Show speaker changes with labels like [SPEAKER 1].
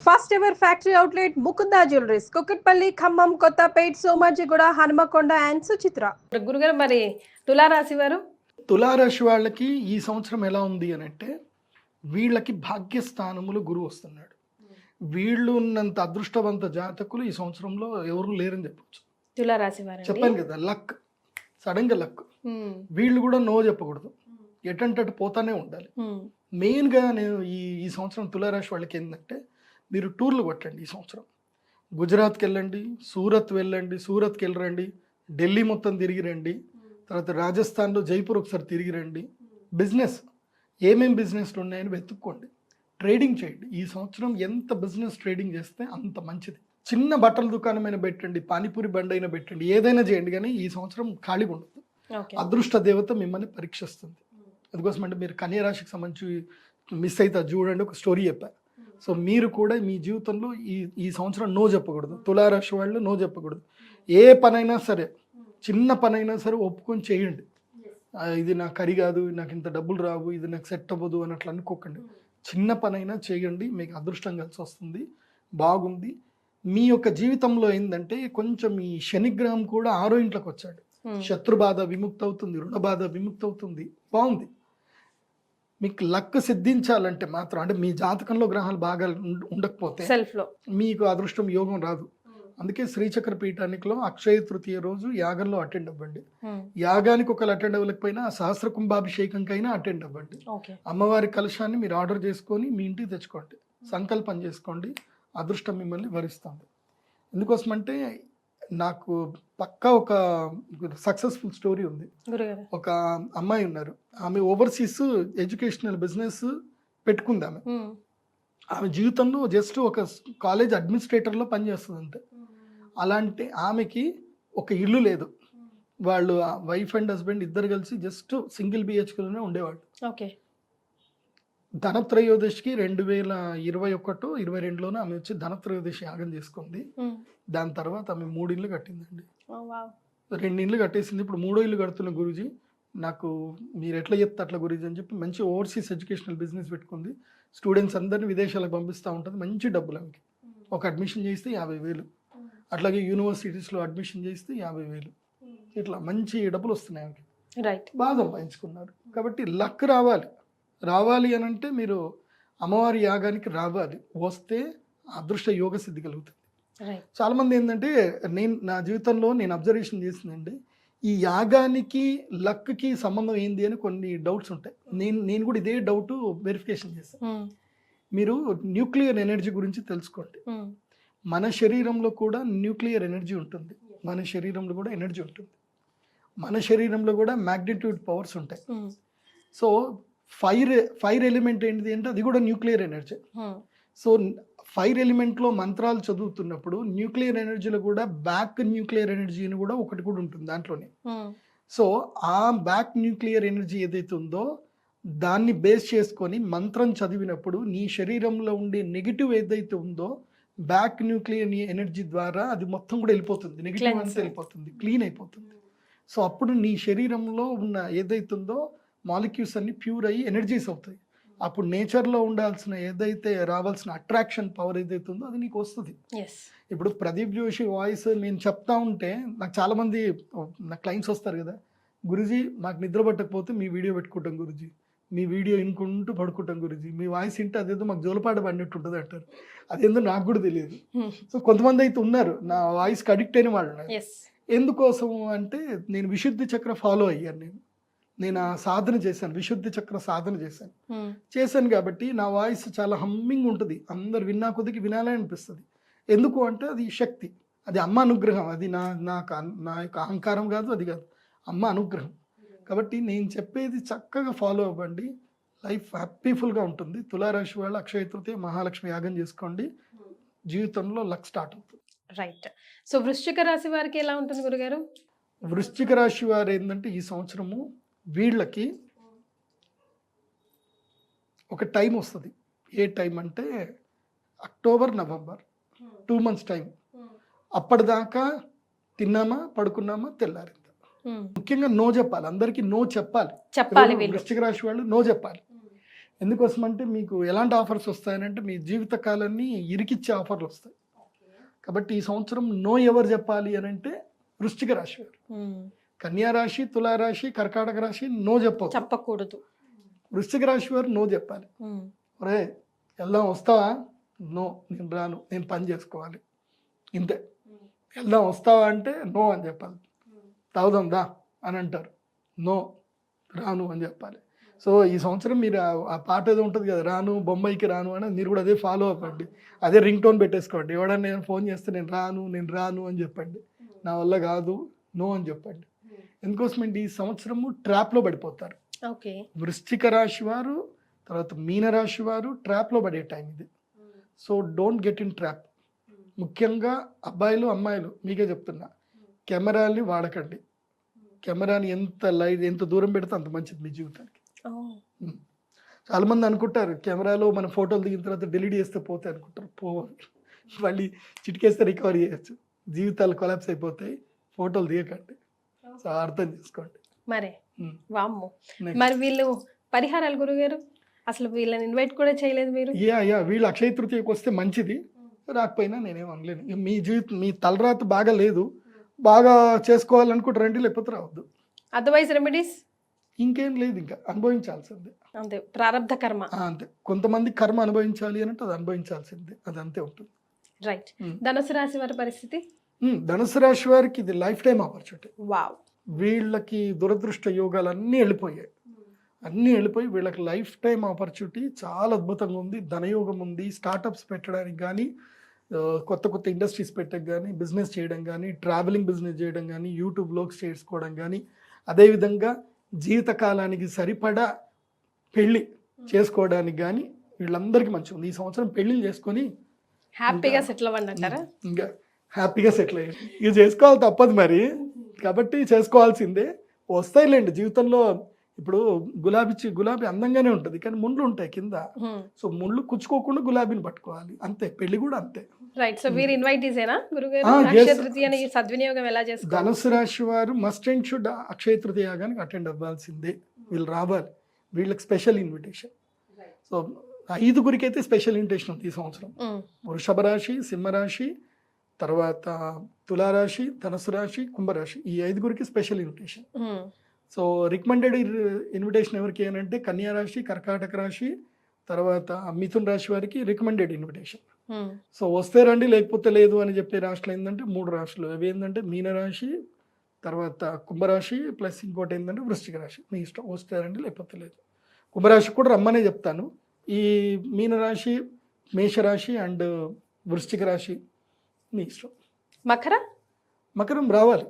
[SPEAKER 1] First ever factory outlet Mukunda jewelleries Kukatpally, Khammam, Kothapet, Somajiguda, Hanamkonda and Suchitra. గురుగారు మరి తులారాశి వారు,
[SPEAKER 2] తులారాశి వాళ్ళకి ఈ సంవత్సరం ఎలా ఉంది అని అంటే వీళ్ళకి భాగ్యస్థానములు గురువు వస్తున్నాడు. వీళ్ళు ఉన్నంత అదృష్టవంత జాతకులు ఈ సంవత్సరంలో ఎవరు లేరని చెప్పొచ్చు.
[SPEAKER 1] తులారాశి వారు
[SPEAKER 2] చెప్పాను కదా, లక్, సడన్ గా లక్. వీళ్ళు కూడా నో చెప్పకూడదు, ఎటంటే పోతానే ఉండాలి. మెయిన్గా నేను ఈ సంవత్సరం తులారాశి వాళ్ళకి ఏంటంటే మీరు టూర్లు కొట్టండి. ఈ సంవత్సరం గుజరాత్కి వెళ్ళండి, సూరత్ వెళ్ళండి, సూరత్కి వెళ్ళరండి, ఢిల్లీ మొత్తం తిరిగి రండి, తర్వాత రాజస్థాన్లో జైపూర్ ఒకసారి తిరిగి రండి. బిజినెస్ ఏమేం బిజినెస్లు ఉన్నాయని వెతుక్కోండి, ట్రేడింగ్ చేయండి. ఈ సంవత్సరం ఎంత బిజినెస్ ట్రేడింగ్ చేస్తే అంత మంచిది. చిన్న బట్టల దుకాణమైనా పెట్టండి, పానీపూరి బండి అయినా పెట్టండి, ఏదైనా చేయండి, కానీ ఈ సంవత్సరం ఖాళీగా ఉండదు. అదృష్ట దేవత మిమ్మల్ని పరీక్షిస్తుంది. అందుకోసం అంటే మీరు కన్యా రాశికి సంబంధించి మిస్ అయితే చూడండి, ఒక స్టోరీ చెప్పారు. సో మీరు కూడా మీ జీవితంలో ఈ సంవత్సరం నో చెప్పకూడదు. తులారాశి వాళ్ళు నో చెప్పకూడదు. ఏ పనైనా సరే, చిన్న పనైనా సరే ఒప్పుకొని చేయండి. ఇది నాకు కరి కాదు, నాకు ఇంత డబ్బులు రావు, ఇది నాకు సెట్ అవ్వదు అని అట్లా అనుకోకండి. చిన్న పనైనా చేయండి, మీకు అదృష్టం కలిసి వస్తుంది, బాగుంది. మీ యొక్క జీవితంలో ఏంటంటే కొంచెం ఈ శనిగ్రహం కూడా 6వ ఇంట్లోకి వచ్చాడు. శత్రుబాధ విముక్తి అవుతుంది, రుణబాధ విముక్తి అవుతుంది, బాగుంది. మీకు లక్ సిద్ధించాలంటే మాత్రం, అంటే మీ జాతకంలో గ్రహాలు బాగా ఉండకపోతే మీకు అదృష్టం యోగం రాదు. అందుకే శ్రీచక్ర పీఠానికిలో అక్షయ తృతీయ రోజు యాగంలో అటెండ్ అవ్వండి. యాగానికి ఒకళ్ళు అటెండ్ అవ్వలేకపోయినా సహస్ర కుంభాభిషేకంకైనా అటెండ్ అవ్వండి. అమ్మవారి కలశాన్ని మీరు ఆర్డర్ చేసుకొని మీ ఇంటికి తెచ్చుకోండి, సంకల్పం చేసుకోండి, అదృష్టం మిమ్మల్ని వరిస్తుంది. ఎందుకోసమంటే నాకు పక్కా ఒక సక్సెస్ఫుల్ స్టోరీ ఉంది. ఒక అమ్మాయి ఉన్నారు, ఆమె ఓవర్సీస్ ఎడ్యుకేషనల్ బిజినెస్ పెట్టుకుంది. ఆమె జీవితంలో జస్ట్ ఒక కాలేజ్ అడ్మినిస్ట్రేటర్లో పనిచేస్తుంది అంతే. అలాంటి ఆమెకి ఒక ఇల్లు లేదు. వాళ్ళు వైఫ్ అండ్ హస్బెండ్ ఇద్దరు కలిసి జస్ట్ సింగిల్ బిహెచ్కేలోనే ఉండేవాళ్ళు. ధనత్రయోదశికి 2021-22లోనే ఆమె వచ్చి ధనత్రయోదశి యాగం చేసుకుంది. దాని తర్వాత ఆమె 3 ఇళ్ళు కట్టిందండి. 2 ఇళ్ళు కట్టేసింది, ఇప్పుడు 3వ ఇల్లు కడుతున్న గురూజీ. నాకు మీరు ఎట్లా చెప్తే అట్లా గురూజీ అని చెప్పి మంచి ఓవర్సీస్ ఎడ్యుకేషనల్ బిజినెస్ పెట్టుకుంది. స్టూడెంట్స్ అందరినీ విదేశాలకు పంపిస్తూ ఉంటుంది, మంచి డబ్బులు ఆమెకి. ఒక అడ్మిషన్ చేస్తే 50,000, అట్లాగే యూనివర్సిటీస్లో అడ్మిషన్ చేస్తే 50,000, ఇట్లా మంచి డబ్బులు వస్తున్నాయి ఆమెకి. బాగా సంపాదించుకున్నారు. కాబట్టి లక్ రావాలి అని అంటే మీరు అమ్మవారి యాగానికి రావాలి. వస్తే అదృష్ట యోగ సిద్ధి కలుగుతుంది. చాలామంది ఏంటంటే నా జీవితంలో నేను అబ్జర్వేషన్ చేసిందండి, ఈ యాగానికి లక్కి సంబంధం ఏంది అని కొన్ని డౌట్స్ ఉంటాయి. నేను కూడా ఇదే డౌట్ వెరిఫికేషన్ చేస్తాను. మీరు న్యూక్లియర్ ఎనర్జీ గురించి తెలుసుకోండి. మన శరీరంలో కూడా న్యూక్లియర్ ఎనర్జీ ఉంటుంది, మన శరీరంలో కూడా ఎనర్జీ ఉంటుంది, మన శరీరంలో కూడా మ్యాగ్నిట్యూడ్ పవర్స్ ఉంటాయి. సో ఫైర్ ఎలిమెంట్ ఏంటిది అంటే అది కూడా న్యూక్లియర్ ఎనర్జీ. సో ఫైర్ ఎలిమెంట్లో మంత్రాలు చదువుతున్నప్పుడు న్యూక్లియర్ ఎనర్జీలో కూడా బ్యాక్ న్యూక్లియర్ ఎనర్జీ అని కూడా ఒకటి కూడా ఉంటుంది దాంట్లోనే. సో ఆ బ్యాక్ న్యూక్లియర్ ఎనర్జీ ఏదైతే ఉందో దాన్ని బేస్ చేసుకొని మంత్రం చదివినప్పుడు నీ శరీరంలో ఉండే నెగిటివ్ ఏదైతే ఉందో బ్యాక్ న్యూక్లియర్ ఎనర్జీ ద్వారా అది మొత్తం కూడా వెళ్ళిపోతుంది, నెగిటివ్ అంతా వెళ్ళిపోతుంది, క్లీన్ అయిపోతుంది. సో అప్పుడు నీ శరీరంలో ఉన్న ఏదైతే ఉందో మాలిక్యూల్స్ అన్ని ప్యూర్ అయ్యి ఎనర్జీస్ అవుతాయి. అప్పుడు నేచర్లో ఉండాల్సిన ఏదైతే రావాల్సిన అట్రాక్షన్ పవర్ ఏదైతే ఉందో అది నీకు వస్తుంది. ఇప్పుడు ప్రదీప్ జోషి వాయిస్ నేను చెప్తా ఉంటే నాకు చాలామంది నా క్లయింట్స్ వస్తారు కదా, గురుజీ నాకు నిద్ర పట్టకపోతే మీ వీడియో పెట్టుకుంటాం గురుజీ, మీ వీడియో వినుకుంటూ పడుకుంటాం గురుజీ, మీ వాయిస్ వింటే అదేదో మాకు జోలపాట పడినట్టు ఉంటుంది అంటారు. అదేందో నాకు కూడా తెలియదు. సో కొంతమంది అయితే ఉన్నారు నా వాయిస్కి అడిక్ట్ అయిన వాళ్ళు. ఎందుకోసం అంటే నేను విశుద్ధి చక్ర ఫాలో అయ్యాను. నేను ఆ సాధన చేశాను, విశుద్ధి చక్ర సాధన చేశాను కాబట్టి నా వాయిస్ చాలా హమ్మింగ్ ఉంటుంది, అందరు విన్నా కొద్దికి వినాలని అనిపిస్తుంది. ఎందుకు అంటే అది శక్తి, అది అమ్మ అనుగ్రహం, అది నా యొక్క అహంకారం కాదు, అది కాదు, అమ్మ అనుగ్రహం. కాబట్టి నేను చెప్పేది చక్కగా ఫాలో అవ్వండి, లైఫ్ హ్యాపీఫుల్గా ఉంటుంది. తులారాశి వాళ్ళు అక్షయ తృతీయ మహాలక్ష్మి యాగం చేసుకోండి, జీవితంలో లక్ స్టార్ట్ అవుతుంది.
[SPEAKER 1] రైట్. సో వృశ్చిక రాశి వారికి ఎలా ఉంటుంది గురుగారు?
[SPEAKER 2] వృశ్చిక రాశి వారు ఏంటంటే ఈ సంవత్సరము వీళ్ళకి ఒక టైం వస్తుంది. ఏ టైం అంటే అక్టోబర్, నవంబర్ 2 months టైం. అప్పటిదాకా తిన్నామా, పడుకున్నామా, తెల్లారిందా. ముఖ్యంగా నో చెప్పాలి, అందరికీ నో చెప్పాలి. వృశ్చిక రాశి వాళ్ళు నో చెప్పాలి. ఎందుకోసం అంటే మీకు ఎలాంటి ఆఫర్స్ వస్తాయనంటే మీ జీవితకాలాన్ని ఇరికిచ్చే ఆఫర్లు వస్తాయి. కాబట్టి ఈ సంవత్సరం నో ఎవరు చెప్పాలి అని అంటే వృశ్చిక రాశి వారు. కన్యా రాశి, తులారాశి, కర్కాటక రాశి నో
[SPEAKER 1] చెప్పకూడదు.
[SPEAKER 2] వృశ్చిక రాశి వారు నో చెప్పాలి. ఒరే వెళ్దాం వస్తావా? నో, నేను రాను, నేను పని చేసుకోవాలి, ఇంతే. వెళ్దాం వస్తావా అంటే నో అని చెప్పాలి. తాగుదాం దా అని అంటారు, నో రాను అని చెప్పాలి. సో ఈ సంవత్సరం మీరు ఆ పాట ఏదో ఉంటుంది కదా, రాను బొంబాయికి రాను అని, మీరు కూడా అదే ఫాలో అవ్వండి. అదే రింగ్ టోన్ పెట్టేసుకోండి. ఎవడన్నా నేను ఫోన్ చేస్తే నేను రాను అని చెప్పండి. నా వల్ల కాదు, నో అని చెప్పండి. ఎందుకోసమండి ఈ సంవత్సరము ట్రాప్లో పడిపోతారు.
[SPEAKER 1] ఓకే.
[SPEAKER 2] వృశ్చిక రాశి వారు, తర్వాత మీన రాశి వారు ట్రాప్లో పడే టైం ఇది. So don't get in trap. ముఖ్యంగా అబ్బాయిలు అమ్మాయిలు మీకే చెప్తున్నా, కెమెరాని వాడకండి. కెమెరాని ఎంత దూరం పెడితే అంత మంచిది మీ జీవితానికి. చాలా మంది అనుకుంటారు కెమెరాలో మన ఫోటోలు దిగిన తర్వాత డిలీట్ చేస్తే పోతాయి అనుకుంటారు. పోవాలి, మళ్ళీ చిటికేస్తే రికవరీ చేయొచ్చు. జీవితాలు కొలాప్స్ అయిపోతాయి. ఫోటోలు దిగకండి. సో అర్థం చేసుకోండి.
[SPEAKER 1] మరి వామ్మో, మరి వీళ్ళు పరిహారాలు గురుగారు అసలు వీళ్ళని ఇన్వైట్ కూడా చేయలేదు మీరు?
[SPEAKER 2] వీళ్ళు అక్షయ తృతీయకు వస్తే మంచిది, రాకపోయినా నేనేం అనలేను. మీ మీ తలరాత బాగా లేదు, బాగా చేసుకోవాలనుకుంటే రండి, లేకపోతే రావద్దు.
[SPEAKER 1] అదర్వైజ్ రెమెడీస్
[SPEAKER 2] ఇంకేం లేదు, ఇంకా అనుభవించాల్సిందే.
[SPEAKER 1] అంతే, ప్రారబ్ధ కర్మ
[SPEAKER 2] అంతే. కొంతమంది కర్మ అనుభవించాలి అంటే అది అనుభవించాల్సిందే, అది అంతే ఉంటుంది.
[SPEAKER 1] రైట్. ధనుసు రాశి వారి పరిస్థితి?
[SPEAKER 2] ధనుసు రాశి వారికి ఇది లైఫ్ టైం ఆపర్చునిటీ.
[SPEAKER 1] వావ్.
[SPEAKER 2] వీళ్ళకి దురదృష్ట యోగాలు అన్నీ వెళ్ళిపోయాయి. వీళ్ళకి లైఫ్ టైం ఆపర్చునిటీ చాలా అద్భుతంగా ఉంది. ధనయోగం ఉంది. స్టార్టప్స్ పెట్టడానికి కానీ, కొత్త ఇండస్ట్రీస్ పెట్టడానికి కానీ, బిజినెస్ చేయడం కానీ, ట్రావెలింగ్ బిజినెస్ చేయడం కానీ, యూట్యూబ్ బ్లాగ్స్ చేసుకోవడం కానీ, అదేవిధంగా జీవితకాలానికి సరిపడా పెళ్ళి చేసుకోవడానికి కానీ వీళ్ళందరికీ మంచిగా ఉంది. ఈ సంవత్సరం పెళ్ళిళ్ళు చేసుకొని
[SPEAKER 1] హ్యాపీగా సెటిల్ అవ్వండి అంటారా?
[SPEAKER 2] ఇంకా హ్యాపీగా సెటిల్ అయ్యి ఇక చేసుకోవాలి, తప్పదు మరి. కాబట్టి చేసుకోవాల్సిందే. వస్తాయిలేండి జీవితంలో. ఇప్పుడు గులాబీ అందంగానే ఉంటుంది, కానీ ముళ్ళు ఉంటాయి కింద. సో ముళ్ళు కుచ్చుకోకుండా గులాబీని పట్టుకోవాలి, అంతే. పెళ్లి కూడా అంతే.
[SPEAKER 1] రైట్. సో మీరు ఇన్వైటీసేనా గురుగారు? అక్షయ తృతీయని సద్వినియోగం ఎలా చేసుకోవాలి?
[SPEAKER 2] ధనుసు రాశి వారు must and should Akshaya Tritiya యాగానికి అటెండ్ అవ్వాల్సిందే. వీళ్ళు రావాలి, వీళ్ళకి స్పెషల్ ఇన్విటేషన్. సో 5 అయితే స్పెషల్ ఇన్విటేషన్ ఉంది ఈ సంవత్సరం. వృషభ రాశి, సింహరాశి, తర్వాత తులారాశి, ధనుసు రాశి, కుంభరాశి, ఈ 5 special invitation. So recommended invitation ఎవరికి అంటే కన్యా రాశి, కర్కాటక రాశి, తర్వాత మిథున్ రాశి వారికి రికమెండెడ్ ఇన్విటేషన్. సో వస్తే రండి, లేకపోతే లేదు అని చెప్పే రాశులు ఏంటంటే 3 రాశులు. అవి ఏంటంటే మీనరాశి, తర్వాత కుంభరాశి, ప్లస్ ఇంకోటి ఏంటంటే వృశ్చిక రాశి. మీ ఇష్టం, వస్తే రండి, లేకపోతే లేదు. కుంభరాశి కూడా రమ్మనే చెప్తాను. ఈ మీనరాశి, మేషరాశి అండ్ వృశ్చిక రాశి మీ ఇష్టం.
[SPEAKER 1] మకరం
[SPEAKER 2] రావాలి.